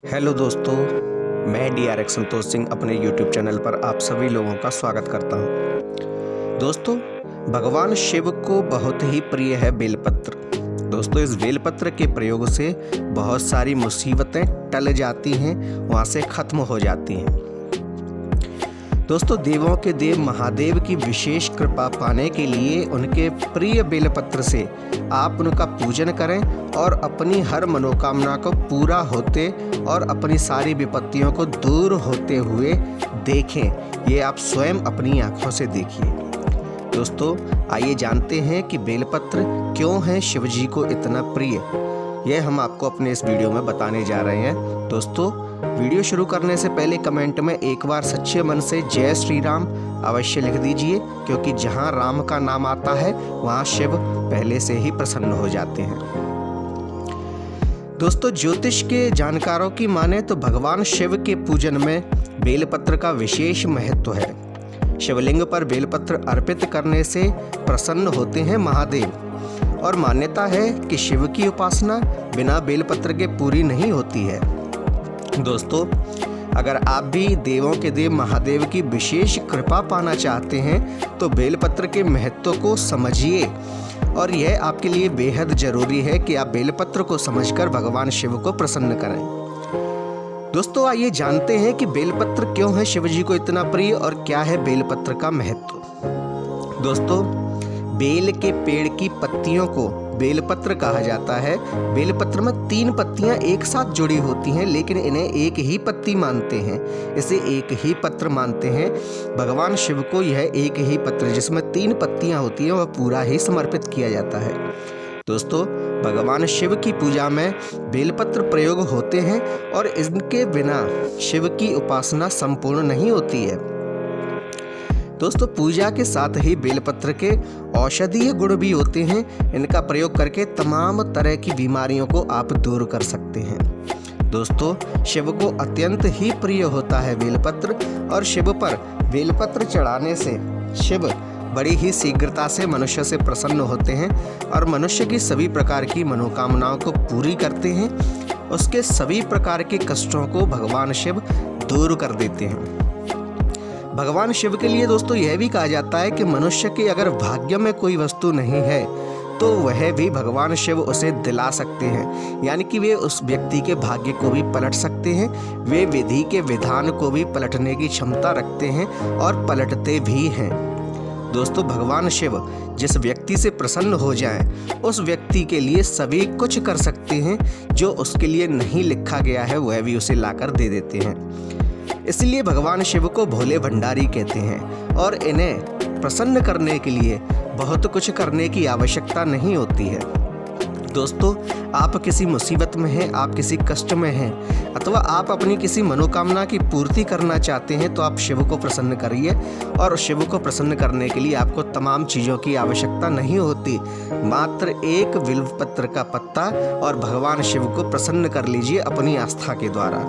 Hello दोस्तों, मैं DRX Santosh Singh अपने YouTube चैनल पर आप सभी लोगों का स्वागत करता हूं। दोस्तों, भगवान शिव को बहुत ही प्रिय है बेलपत्र। दोस्तों, इस बेलपत्र के प्रयोग से बहुत सारी मुसीबतें टल जाती हैं, वहां से ख़त्म हो जाती हैं। दोस्तों, देवों के देव महादेव की विशेष कृपा पाने के लिए उनके प्रिय बेलपत्र से आप उनका पूजन करें और अपनी हर मनोकामना को पूरा होते और अपनी सारी विपत्तियों को दूर होते हुए देखें। ये आप स्वयं अपनी आंखों से देखिए। दोस्तों, आइए जानते हैं कि बेलपत्र क्यों है शिव जी को इतना प्रिय। यह हम आपको अपने इस वीडियो में बताने जा रहे हैं। दोस्तों, वीडियो शुरू करने से पहले कमेंट में एक बार सच्चे मन से जय श्री राम अवश्य लिख दीजिए, क्योंकि जहां राम का नाम आता है वहां शिव पहले से ही प्रसन्न हो जाते हैं। दोस्तों, ज्योतिष के जानकारों की माने तो भगवान शिव के पूजन में बेलपत्र का विशेष महत्व है। शिवलिंग पर बेलपत्र अर्पित करने से प्रसन्न होते हैं महादेव, और मान्यता है कि शिव की उपासना बिना बेलपत्र के पूरी नहीं होती है। दोस्तों, अगर आप भी देवों के देव महादेव की विशेष कृपा पाना चाहते हैं तो बेलपत्र के महत्व को समझिए, और यह आपके लिए बेहद जरूरी है कि आप बेलपत्र को समझकर भगवान शिव को प्रसन्न करें। दोस्तों, आइए जानते हैं कि बेलपत्र क्यों है शिव जी को इतना प्रिय और क्या है बेलपत्र का महत्व। दोस्तों, बेल के पेड़ की पत्तियों को बेलपत्र कहा जाता है। बेलपत्र में 3 पत्तियां एक साथ जुड़ी होती हैं, लेकिन इन्हें एक ही पत्ती मानते हैं, इसे एक ही पत्र मानते हैं। भगवान शिव को यह एक ही पत्र जिसमें 3 पत्तियां होती हैं वह पूरा ही समर्पित किया जाता है। दोस्तों, भगवान शिव की पूजा में बेलपत्र प्रयोग होते हैं और इनके बिना शिव की उपासना संपूर्ण नहीं होती है। दोस्तों, पूजा के साथ ही बेलपत्र के औषधीय गुण भी होते हैं। इनका प्रयोग करके तमाम तरह की बीमारियों को आप दूर कर सकते हैं। दोस्तों, शिव को अत्यंत ही प्रिय होता है बेलपत्र, और शिव पर बेलपत्र चढ़ाने से शिव बड़ी ही शीघ्रता से मनुष्य से प्रसन्न होते हैं और मनुष्य की सभी प्रकार की मनोकामनाओं को पूरी करते हैं। उसके सभी प्रकार के कष्टों को भगवान शिव दूर कर देते हैं। भगवान शिव के लिए दोस्तों यह भी कहा जाता है कि मनुष्य के अगर भाग्य में कोई वस्तु नहीं है तो वह भी भगवान शिव उसे दिला सकते हैं, यानी कि वे उस व्यक्ति के भाग्य को भी पलट सकते हैं। वे विधि के विधान को भी पलटने की क्षमता रखते हैं और पलटते भी हैं। दोस्तों, भगवान शिव जिस व्यक्ति से प्रसन्न हो जाएं, उस व्यक्ति के लिए सभी कुछ कर सकते हैं। जो उसके लिए नहीं लिखा गया है वह भी उसे लाकर दे देते हैं। इसलिए भगवान शिव को भोले भंडारी कहते हैं, और इन्हें प्रसन्न करने के लिए बहुत कुछ करने की आवश्यकता नहीं होती है। दोस्तों, आप किसी मुसीबत में हैं, आप किसी कष्ट में हैं, अथवा आप अपनी किसी मनोकामना की पूर्ति करना चाहते हैं, तो आप शिव को प्रसन्न करिए। और शिव को प्रसन्न करने के लिए आपको तमाम चीज़ों की आवश्यकता नहीं होती। मात्र एक बिल्वपत्र का पत्ता और भगवान शिव को प्रसन्न कर लीजिए अपनी आस्था के द्वारा।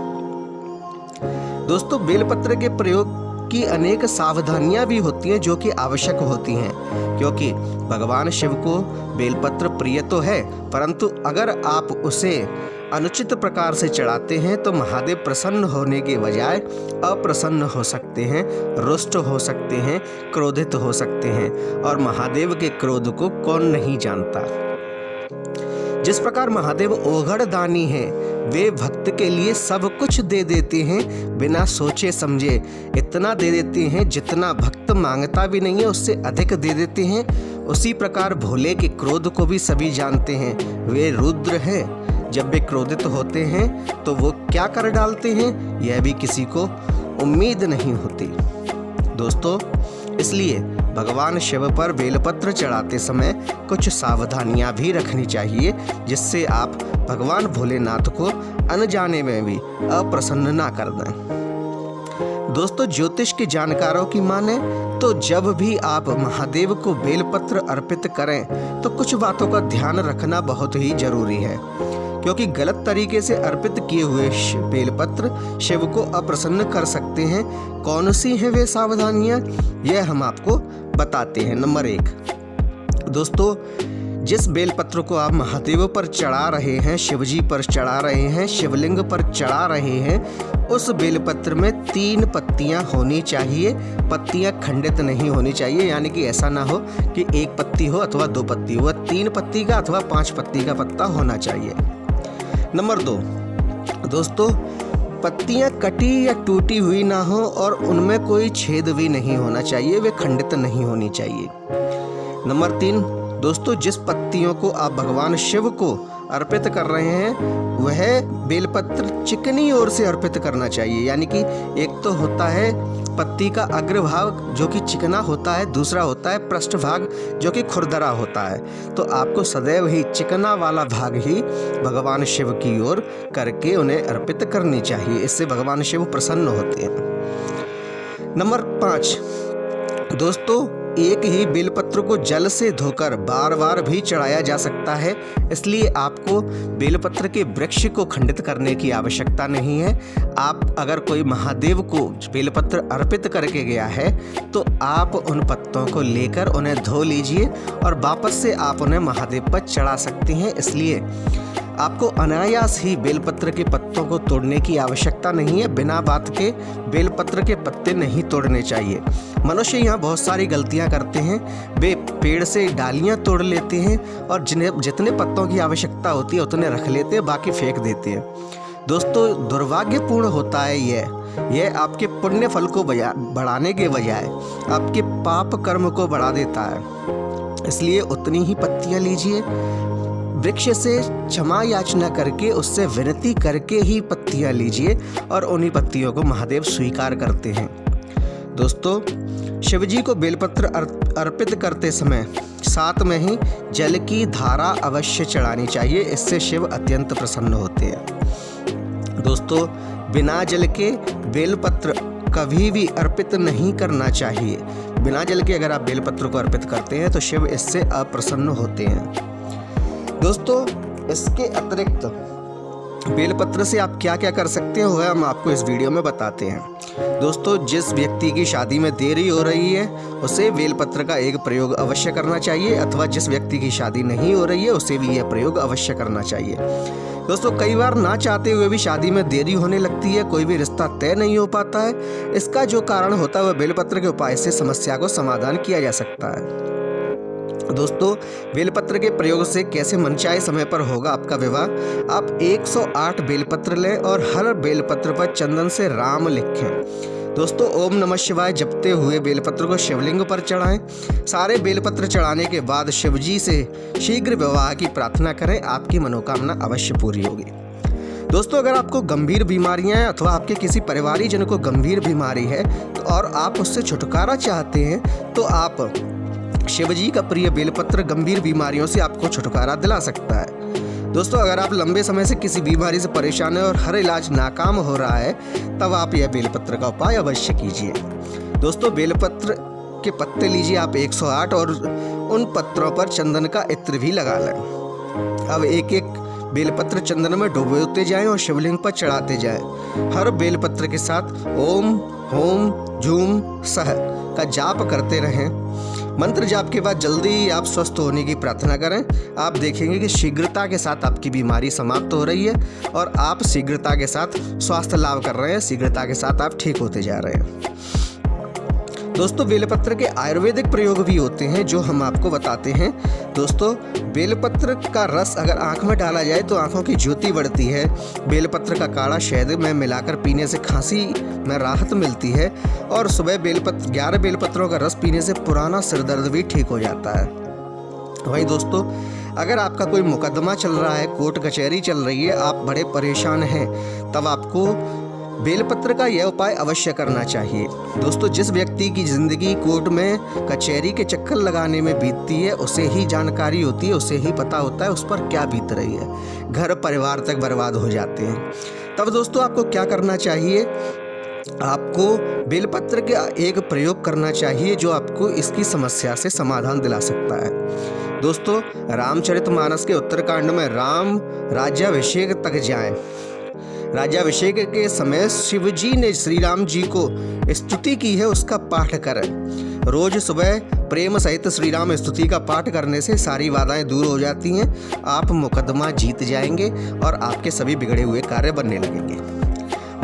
दोस्तों, बेलपत्र के प्रयोग की अनेक सावधानियां भी होती हैं जो कि आवश्यक होती हैं, क्योंकि भगवान शिव को बेलपत्र प्रिय तो है, परंतु अगर आप उसे अनुचित प्रकार से चढ़ाते हैं तो महादेव प्रसन्न होने के बजाय अप्रसन्न हो सकते हैं, रुष्ट हो सकते हैं, क्रोधित हो सकते हैं, और महादेव के क्रोध को कौन नहीं जानता। जिस प्रकार महादेव ओघड़ दानी है, वे भक्त के लिए सब कुछ दे देते हैं बिना सोचे समझे। इतना दे देते हैं जितना भक्त मांगता भी नहीं है, उससे अधिक दे देते हैं। उसी प्रकार भोले के क्रोध को भी सभी जानते हैं। वे रुद्र हैं। जब वे क्रोधित होते हैं तो वो क्या कर डालते हैं यह भी किसी को उम्मीद नहीं होती। दोस्तों, इसलिए भगवान शिव पर बेलपत्र चढ़ाते समय कुछ सावधानियां भी रखनी चाहिए, जिससे आप भगवान भोलेनाथ को अनजाने में भी अप्रसन्न ना कर दें। दोस्तों, ज्योतिष के जानकारों की माने तो जब भी आप महादेव को बेलपत्र अर्पित करें तो कुछ बातों का ध्यान रखना बहुत ही जरूरी है, क्योंकि गलत तरीके से अर्पित किए हुए बेलपत्र शिव को अप्रसन्न कर सकते हैं। कौन सी हैं वे सावधानियां, यह हम आपको बताते हैं। नंबर 1, दोस्तों, जिस बेलपत्र को आप महादेव पर चढ़ा रहे हैं, शिवजी पर चढ़ा रहे हैं, शिवलिंग पर चढ़ा रहे हैं, उस बेलपत्र में 3 पत्तियां होनी चाहिए। पत्तियां खंडित नहीं होनी चाहिए, यानी कि ऐसा ना हो कि 1 पत्ती हो अथवा 2 पत्ती हो, 3 पत्ती का अथवा 5 पत्ती का पत्ता होना चाहिए। नंबर 2, दोस्तों पत्तियां कटी या टूटी हुई ना हो और उनमें कोई छेद भी नहीं होना चाहिए, वे खंडित नहीं होनी चाहिए। नंबर 3, दोस्तों जिस पत्तियों को आप भगवान शिव को अर्पित कर रहे हैं वह बेलपत्र चिकनी ओर से अर्पित करना चाहिए, यानी कि एक तो होता है पत्ती का अग्रभाग जो कि चिकना होता है, दूसरा होता है पृष्ठभाग जो कि खुरदरा होता है। तो आपको सदैव ही चिकना वाला भाग ही भगवान शिव की ओर करके उन्हें अर्पित करनी चाहिए, इससे भगवान शिव प्रसन्न होते हैं। नंबर 5, दोस्तों एक ही बेलपत्र को जल से धोकर बार बार भी चढ़ाया जा सकता है, इसलिए आपको बेलपत्र के वृक्ष को खंडित करने की आवश्यकता नहीं है। आप अगर कोई महादेव को बेलपत्र अर्पित करके गया है तो आप उन पत्तों को लेकर उन्हें धो लीजिए और वापस से आप उन्हें महादेव पर चढ़ा सकते हैं। इसलिए आपको अनायास ही बेलपत्र के पत्तों को तोड़ने की आवश्यकता नहीं है। बिना बात के बेलपत्र के पत्ते नहीं तोड़ने चाहिए। मनुष्य यहाँ बहुत सारी गलतियाँ करते हैं, वे पेड़ से डालियाँ तोड़ लेते हैं और जितने पत्तों की आवश्यकता होती है उतने रख लेते हैं, बाकी फेंक देते हैं। दोस्तों दुर्भाग्यपूर्ण होता है यह आपके पुण्य फल को बढ़ाने के बजाय आपके पाप कर्म को बढ़ा देता है। इसलिए उतनी ही पत्तियाँ लीजिए, वृक्ष से क्षमा याचना करके उससे विनती करके ही पत्तियां लीजिए और उन्हीं पत्तियों को महादेव स्वीकार करते हैं। दोस्तों शिवजी को बेलपत्र अर्पित करते समय साथ में ही जल की धारा अवश्य चढ़ानी चाहिए, इससे शिव अत्यंत प्रसन्न होते हैं। दोस्तों बिना जल के बेलपत्र कभी भी अर्पित नहीं करना चाहिए। बिना जल के अगर आप बेलपत्र को अर्पित करते हैं तो शिव इससे अप्रसन्न होते हैं। दोस्तों इसके अतिरिक्त बेलपत्र से आप क्या क्या कर सकते हैं वह हम आपको इस वीडियो में बताते हैं। दोस्तों जिस व्यक्ति की शादी में देरी हो रही है उसे बेलपत्र का एक प्रयोग अवश्य करना चाहिए, अथवा जिस व्यक्ति की शादी नहीं हो रही है उसे भी यह प्रयोग अवश्य करना चाहिए। दोस्तों कई बार ना चाहते हुए भी शादी में देरी होने लगती है, कोई भी रिश्ता तय नहीं हो पाता है। इसका जो कारण होता है वह बेलपत्र के उपाय से समस्या को समाधान किया जा सकता है। दोस्तों बेलपत्र के प्रयोग से कैसे मनचाहे समय पर होगा आपका विवाह। आप 108 बेलपत्र लें और हर बेलपत्र पर चंदन से राम लिखें। दोस्तों ओम नमः शिवाय जपते हुए बेलपत्र को शिवलिंग पर चढ़ाएं। सारे बेलपत्र चढ़ाने के बाद शिवजी से शीघ्र विवाह की प्रार्थना करें, आपकी मनोकामना अवश्य पूरी होगी। दोस्तों अगर आपको गंभीर बीमारियां हैं अथवा आपके किसी परिवारीजन को गंभीर बीमारी है और आप उससे छुटकारा चाहते हैं तो आप शिवजी का प्रिय बेलपत्र गंभीर बीमारियों से आपको छुटकारा दिला सकता है। दोस्तों अगर आप लंबे समय से किसी बीमारी से परेशान हैं और हर इलाज नाकाम हो रहा है तब आप यह बेलपत्र का उपाय अवश्य कीजिए। दोस्तों बेलपत्र के पत्ते लीजिए आप 108 और उन पत्रों पर चंदन का इत्र भी लगा लें। अब एक एक बेलपत्र चंदन में डुबोते जाएं और शिवलिंग पर चढ़ाते जाएं। हर बेलपत्र के साथ ओम होम झूम सह का जाप करते रहें। मंत्र जाप के बाद जल्दी ही आप स्वस्थ होने की प्रार्थना करें। आप देखेंगे कि शीघ्रता के साथ आपकी बीमारी समाप्त हो रही है और आप शीघ्रता के साथ स्वास्थ्य लाभ कर रहे हैं, शीघ्रता के साथ आप ठीक होते जा रहे हैं। दोस्तों बेलपत्र के आयुर्वेदिक प्रयोग भी होते हैं जो हम आपको बताते हैं। दोस्तों बेलपत्र का रस अगर आंख में डाला जाए तो आंखों की ज्योति बढ़ती है। बेलपत्र का काढ़ा शहद में मिलाकर पीने से खांसी में राहत मिलती है और सुबह 11 बेलपत्रों का रस पीने से पुराना सिर दर्द भी ठीक हो जाता है। वहीं दोस्तों अगर आपका कोई मुकदमा चल रहा है, कोर्ट कचहरी चल रही है, आप बड़े परेशान हैं, तब आपको बेलपत्र का यह उपाय अवश्य करना चाहिए। दोस्तों जिस व्यक्ति की ज़िंदगी कोर्ट में कचहरी के चक्कर लगाने में बीतती है उसे ही जानकारी होती है, उसे ही पता होता है उस पर क्या बीत रही है। घर परिवार तक बर्बाद हो जाते हैं। तब दोस्तों आपको क्या करना चाहिए, आपको बेलपत्र का एक प्रयोग करना चाहिए जो आपको इसकी समस्या से समाधान दिला सकता है। दोस्तों रामचरितमानस के उत्तरकांड में राम राज्याभिषेक तक जाएं। राज्याभिषेक के समय शिवजी ने श्री राम जी को स्तुति की है, उसका पाठ करें। रोज सुबह प्रेम सहित श्री राम स्तुति का पाठ करने से सारी बाधाएं दूर हो जाती हैं। आप मुकदमा जीत जाएंगे और आपके सभी बिगड़े हुए कार्य बनने लगेंगे।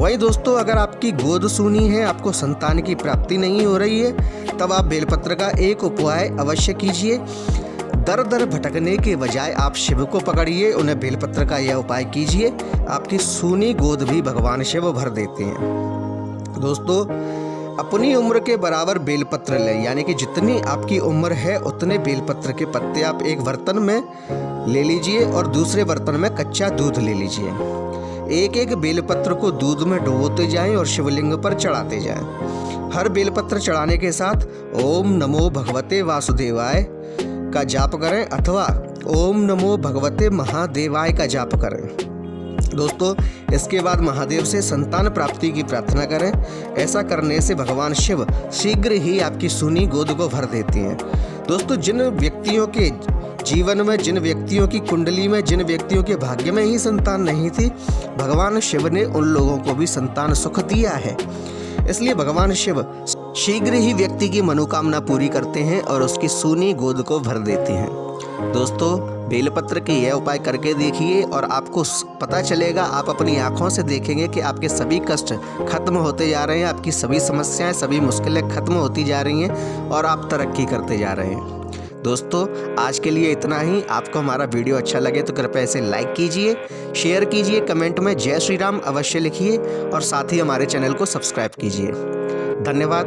वहीं दोस्तों, अगर आपकी गोद सूनी है, आपको संतान की प्राप्ति नहीं हो रही है, तब आप बेलपत्र का एक उपाय अवश्य कीजिए। दर दर भटकने के बजाय आप शिव को पकड़िए, उन्हें बेलपत्र का यह उपाय कीजिए। आपकी सूनी गोद भी भगवान शिव भर देते हैं। दोस्तों, अपनी उम्र के बराबर बेलपत्र लें, यानी कि जितनी आपकी उम्र है उतने बेलपत्र के पत्ते आप एक बर्तन में ले लीजिए और दूसरे बर्तन में कच्चा दूध ले लीजिए। एक एक बेलपत्र को दूध में डुबोते जाएं और शिवलिंग पर चढ़ाते जाएं। हर बेलपत्र चढ़ाने के साथ ओम नमो भगवते वासुदेवाय का जाप करें अथवा ओम नमो भगवते महादेवाय का जाप करें। दोस्तों, इसके बाद महादेव से संतान प्राप्ति की प्रार्थना करें। ऐसा करने से भगवान शिव शीघ्र ही आपकी सूनी गोद को भर देते हैं। दोस्तों, जिन व्यक्तियों के जीवन में, जिन व्यक्तियों की कुंडली में, जिन व्यक्तियों के भाग्य में ही संतान नहीं थी, भगवान शिव ने उन लोगों को भी संतान सुख दिया है। इसलिए भगवान शिव शीघ्र ही व्यक्ति की मनोकामना पूरी करते हैं और उसकी सूनी गोद को भर देते हैं। दोस्तों, बेलपत्र के यह उपाय करके देखिए और आपको पता चलेगा, आप अपनी आंखों से देखेंगे कि आपके सभी कष्ट खत्म होते जा रहे हैं, आपकी सभी समस्याएं, सभी मुश्किलें खत्म होती जा रही हैं और आप तरक्की करते जा रहे हैं। दोस्तों, आज के लिए इतना ही। आपको हमारा वीडियो अच्छा लगे तो कृपया इसे लाइक कीजिए, शेयर कीजिए, कमेंट में जय श्री राम अवश्य लिखिए और साथ ही हमारे चैनल को सब्सक्राइब कीजिए। धन्यवाद।